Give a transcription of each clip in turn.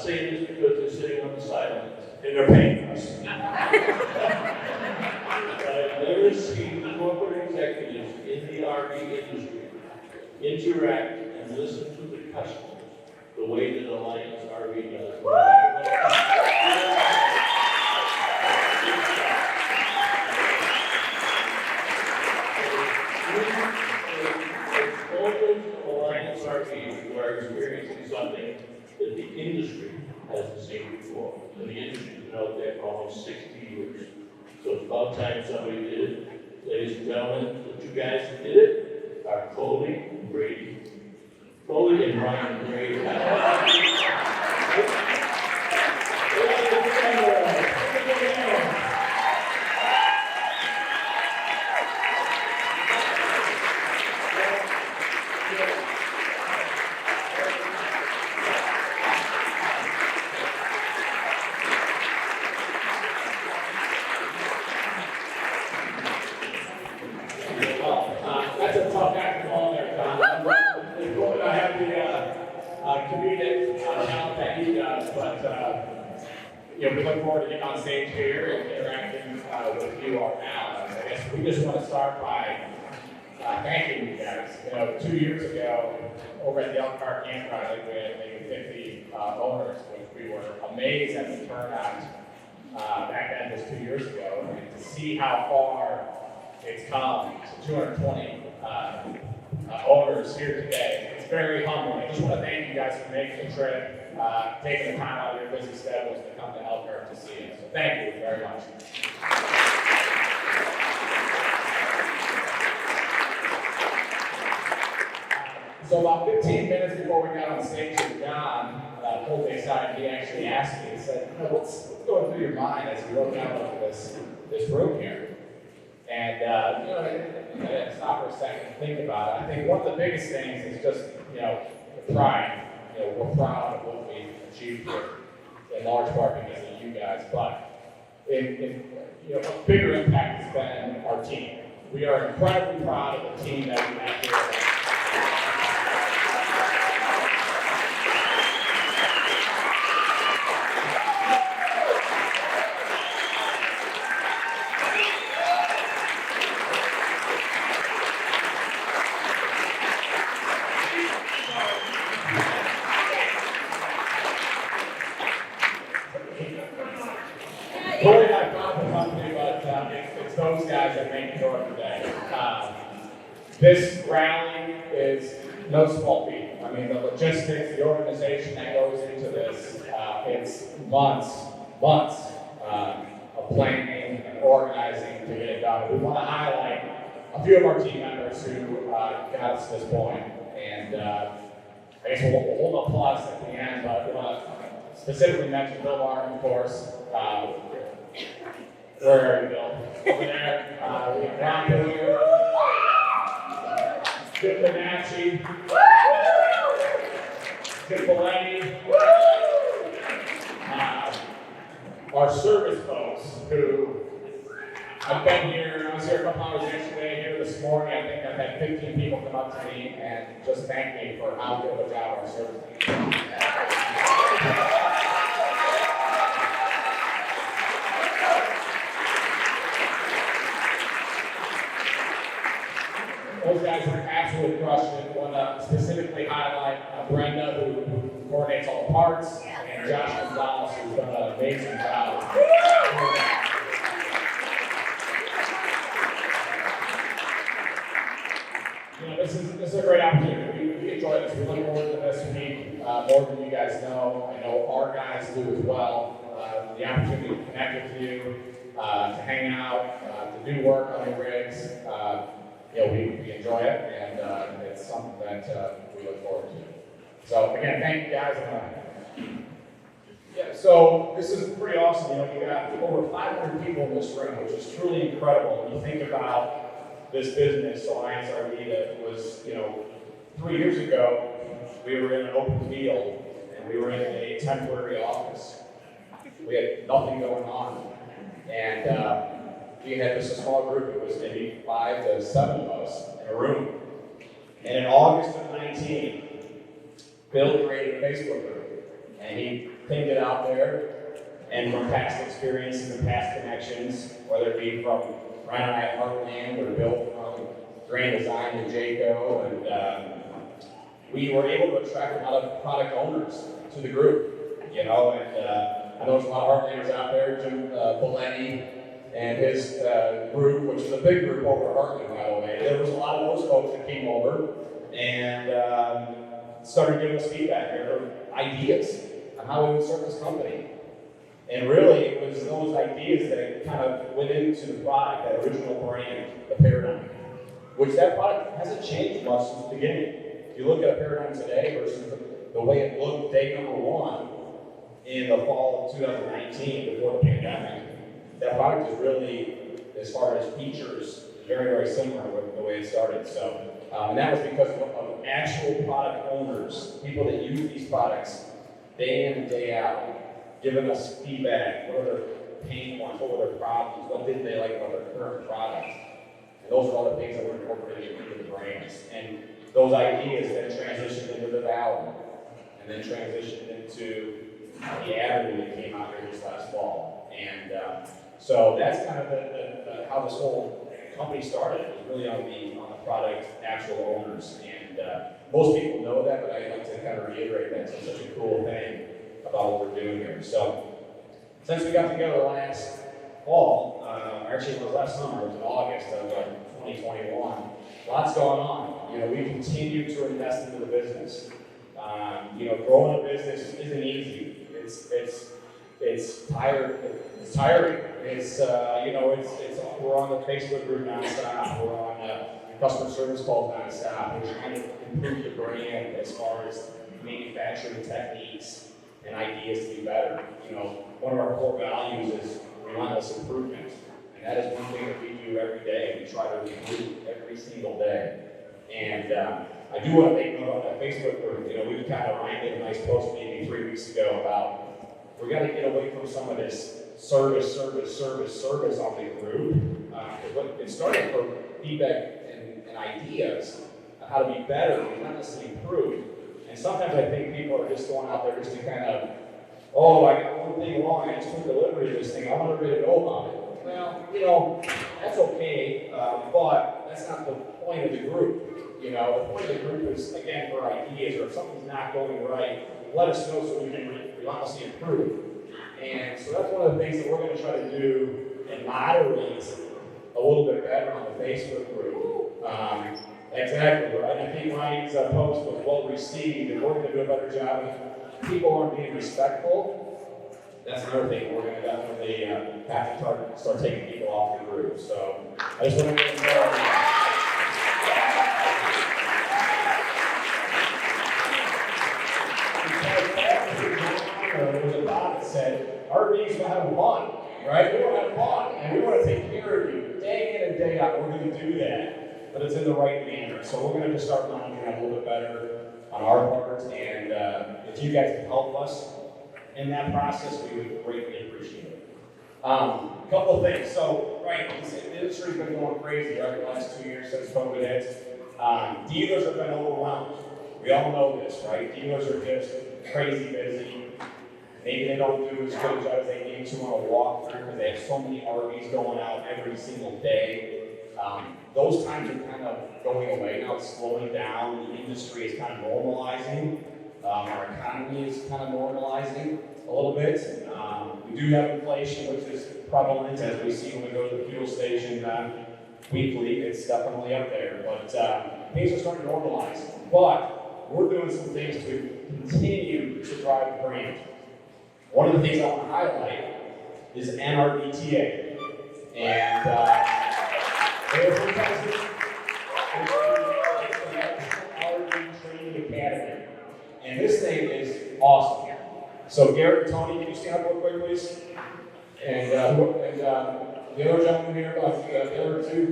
saying this because they're sitting on the sidelines and they're paying us. I've never seen corporate executives in the RV industry interact and listen to the customers the way that Alliance RV does. Alliance RV who are experiencing something that the industry hasn't seen before. And the industry's been out there for almost 60 years. So it's about time somebody did it. Ladies and gentlemen, the two guys that did it are Coley and Brady. Coley and Ryan Brady. That's a tough act to call there, Tom. I have the comedic talent that he does, but we look forward to getting on stage here and interacting with you all now. I guess we just want to start by thanking you guys. 2 years ago, over at the Elkhart Campground, I think we had maybe 50 owners, which we were amazed at the turnout back then, just 2 years ago, and to see how far it's come to 220 owners here today. It's very humbling. I just want to thank you guys for making the trip, taking the time out of your busy schedules to come to Elkhart to see us. So thank you very much. So about 15 minutes before we got on stage with John, pulled me aside, he actually asked me, he said, what's going through your mind as you look out over this room here? And, I had to stop for a second and think about it. I think one of the biggest things is just, the pride. We're proud of what we've achieved here, in large part because of you guys. But, a bigger impact has been our team. We are incredibly proud of the team that we have here. Corey and I found the company, but it's those guys that make it work today. This rally is no small feat. I mean, the logistics, the organization that goes into this, it's months of planning and organizing to get it done. We want to highlight a few of our team members who got us to this point. And I guess we'll hold applause at the end, but we want to specifically mention Bill Martin, of course. Where are you, Bill? Over there. We have Ron Boyer, Chip Bonacci, Chip Belletti, our service folks who I've been here. I was here a couple hours yesterday, here this morning. I think I've had 15 people come up to me and just thank me for how good of a job our service team. Those guys are absolutely crushing it. I want to specifically highlight Brenda, who coordinates all the parts, and Josh Gonzalez, who's done an amazing job. This is a great opportunity. We enjoy this. We look forward to this week more than you guys know. I know our guys do as well. The opportunity to connect with you, to hang out, to do work on your rigs. We enjoy it, and it's something that we look forward to. So again, thank you guys. So this is pretty awesome. We got over 500 people in this room, which is truly incredible. When you think about this business, Alliance RV, that was, 3 years ago, we were in an open field, and we were in a temporary office. We had nothing going on, and we had just a small group. It was maybe 5 to 7 of us in a room. And in August of 19, Bill created a Facebook group. And he pinned it out there. And from past experiences and past connections, whether it be from Ryan and I at Heartland or Bill from Grand Design and Jayco, and we were able to attract a lot of product owners to the group, you know, and I know there's a lot of Heartlanders out there, Jim Belletti and his group, which is a big group over at Heartland, by the way. There was a lot of those folks that came over and started giving us feedback or ideas on how we would start this company. And really, it was those ideas that kind of went into the product, that original brand, the Paradigm, which that product hasn't changed much since the beginning. If you look at a Paradigm today versus the way it looked day number one in the fall of 2019 before the pandemic, that product is really, as far as features, very, very similar with the way it started. So, and that was because of actual product owners, people that use these products day in and day out, giving us feedback. What are their pain points? What were their problems? What didn't they like about their current product? And those are all the things that we're incorporating into the brands. And those ideas then transitioned into the Valley, and then transitioned into the Avenue that came out here this last fall. And so that's kind of how this whole company started. It was really on the product actual owners. And most people know that, but I like to kind of reiterate that. It's such a cool thing about what we're doing here. So, since we got together last fall, actually it was last summer, it was in August of 2021, lots going on. You know, we continue to invest into the business. You know, growing a business isn't easy. It's tiring. It's you know, we're on the Facebook group nonstop. We're on customer service calls nonstop. We're trying to improve the brand as far as manufacturing techniques and ideas to be better. You know, one of our core values is relentless improvement, and that is one thing that we do every day. We try to improve every single day. And I do want to make note on that Facebook group. You know, we kind of Ryan did a nice post maybe 3 weeks ago about we got to get away from some of this service on the group. It started for feedback and ideas on how to be better, relentlessly improve. And sometimes I think people are just going out there just to kind of, oh, I got one thing wrong, I just took delivery of this thing, I want everybody to know about it. Well, you know, that's okay, but that's not the point of the group. You know, the point of the group is, again, for ideas, or if something's not going right, let us know so we can relentlessly improve. And so that's one of the things that we're going to try to do and moderate a little bit better on the Facebook group. Exactly, right? I think Ryan's post was well received, and we're going to do a better job if people aren't being respectful. That's another thing we're going to definitely have to start taking people off the group. So I just want to get there was a thought that said, RVs will have fun, right? We want to have fun, and we want to take care of you day in and day out. We're going to do that, but it's in the right manner. So we're going to just start monitoring that a little bit better on our part, and if you guys can help us in that process, we would greatly appreciate it. A couple of things. So, right, the industry's been going crazy, right, the last 2 years since COVID hit. Dealers have been overwhelmed. We all know this, right? Dealers are just crazy busy. Maybe they don't do as good a job as they need to on a walkthrough because they have so many RVs going out every single day. Those times are kind of going away now. It's slowing down. The industry is kind of normalizing. Our economy is kind of normalizing a little bit. We do have inflation, which is prevalent, as we see when we go to the fuel station weekly. It's definitely up there. But things are starting to normalize. But we're doing some things to continue to drive the brand. One of the things I want to highlight is NRBTA. And they're fantastic. It's the Training Academy. And this thing is awesome. So Garrett and Tony, can you stand up real quick, please? And the other gentleman here, the other two.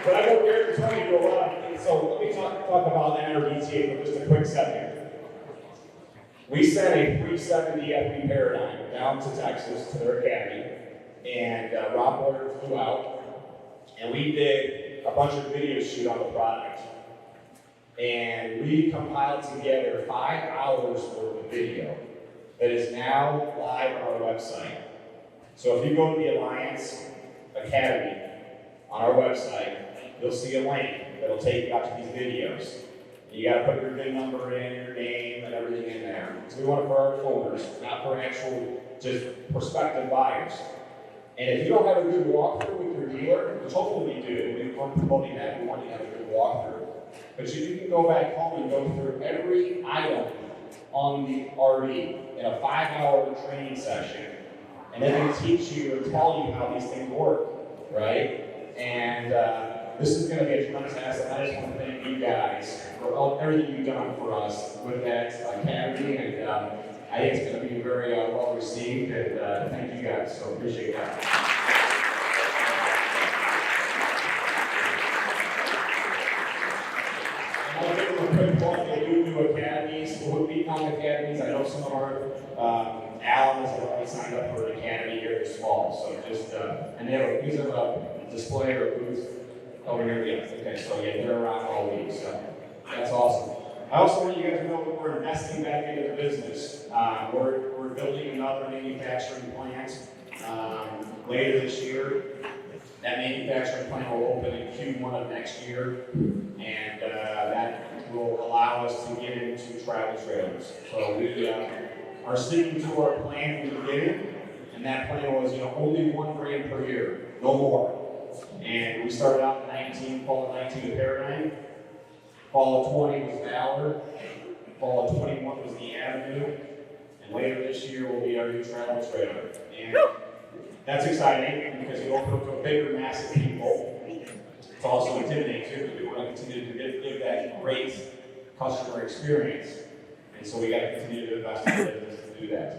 But I know Garrett and Tony do a lot of things. So let me talk about NRBTA for just a quick second. We sent a 370 FB Paradigm down to Texas to their academy, and Rob Boyer flew out, and we did a bunch of video shoot on the product. And we compiled together 5 hours worth of video that is now live on our website. So if you go to the Alliance Academy on our website, you'll see a link that'll take you out to these videos. You gotta put your VIN number in, your name, and everything in there. So we want it for our owners, not for actual, just prospective buyers. And if you don't have a good walkthrough with your dealer, which hopefully we do, we're promoting that, we want you to have a good walkthrough. But you can go back home and go through every item on the RV in a 5-hour training session. And then they teach you and tell you how these things work, right? And this is going to be a tremendous asset. I just want to thank you guys for everything you've done for us with that academy, and I think it's going to be very well received, and thank you guys, so appreciate that. And I'll give them a quick plug. They do academies, week-long academies. I know some of our Alan has already signed up for an academy here this fall, so just, and they have a display or a booth over here. Yeah, okay, so yeah, they're around all week, so that's awesome. I also want you guys to know that we're investing back into the business. We're building another manufacturing plant later this year. That manufacturing plant will open in Q1 of next year, and that will allow us to get into travel trailers. So we are sticking to our plan in the beginning, and that plan was, only 1 brand per year, no more. And we started out in fall of 19 with Paradigm. Fall of 20 was Valor. Fall of 21 was the Avenue. And later this year will be our new travel trailer. And that's exciting because you open up to a bigger mass of people. It's also intimidating too, because we want to continue to give that great customer experience. And so we got to continue to invest in the business to do that.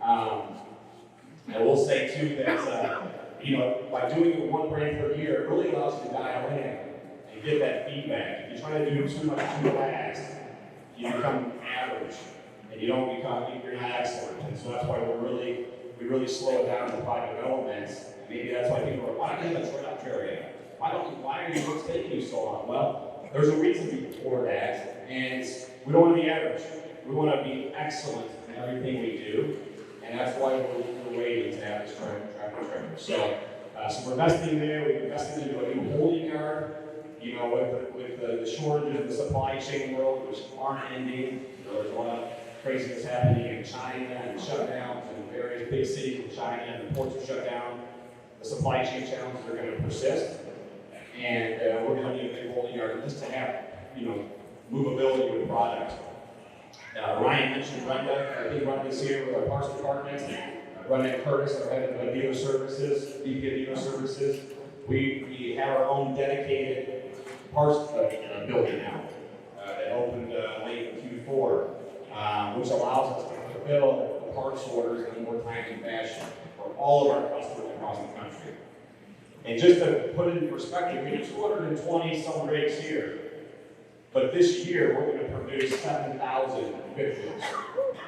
I will say too that by doing it 1 brand per year, it really allows you to dial in and get that feedback. If you try to do too much too fast, you become average, and you're not excellent. And so that's why we really slow it down in the product development. And maybe that's why people are, why don't you have a trade-up trailer yet? Why are you what's taking you so long? Well, there's a reason for that, and we don't want to be average. We want to be excellent in everything we do, and that's why we're waiting to have this tractor trailer. So we're investing there. We've invested into a new holding yard. With the shortage of the supply chain world, which aren't ending. There's a lot of craziness happening in China and shutdowns in various big cities in China, and the ports are shut down. The supply chain challenges are going to persist, and we're going to need a big holding yard just to have movability with product. Ryan mentioned Brenda. I think Brenda's here with our parts department. Brenda Curtis, our head of dealer services, VP of dealer services. We have our own dedicated parts building now that opened late in Q4, which allows us to fulfill the parts orders in a more timely fashion for all of our customers across the country. And just to put it in perspective, we do 220 some rigs here. But this year, we're going to produce 7,000 vehicles.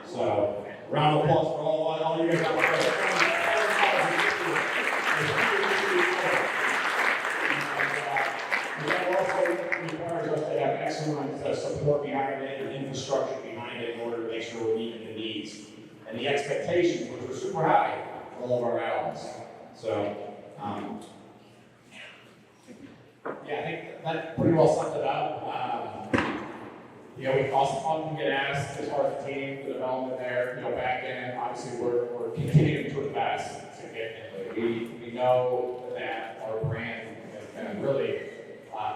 So, round of applause for all you guys out there. That also requires us to have excellent support behind it and infrastructure behind it in order to make sure we're meeting the needs and the expectations, which are super high for all of our allies. So, I think that pretty well sums it up. We also often get asked as far as the team, the development there, back end, obviously we're continuing to invest significantly. We know that our brand has been really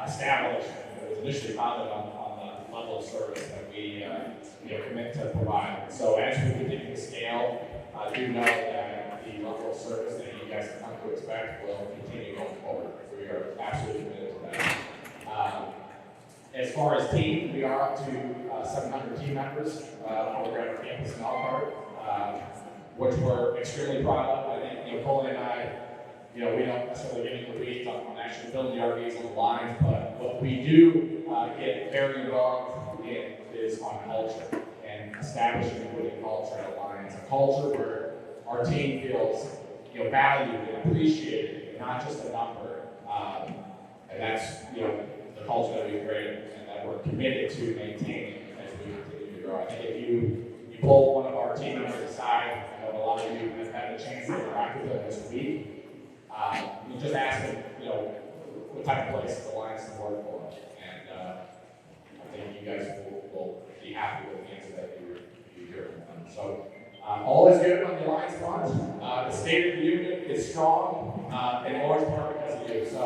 established. It was initially founded on the level of service that we commit to provide. So as we continue to scale, do know that the level of service that you guys have come to expect will continue going forward. We are absolutely committed to that. As far as team, we are up to 700 team members over at our campus in Elkhart, which we're extremely proud of. I think Coley and I, we don't necessarily get into the weeds on actually building the RVs on the lines, but what we do get very involved in is on culture and establishing a winning culture at Alliance, a culture where our team feels valued and appreciated, not just a number. And that's the culture that we created, and that we're committed to maintaining as we continue to grow. I think if you pull one of our team members aside, I know a lot of you have had the chance to interact with them this week. You just ask them, what type of place the Lions can work for, and I think you guys will be happy with the answer that you hear from them. So all is good on the Alliance front. The state of the union is strong, in large part because of you. So.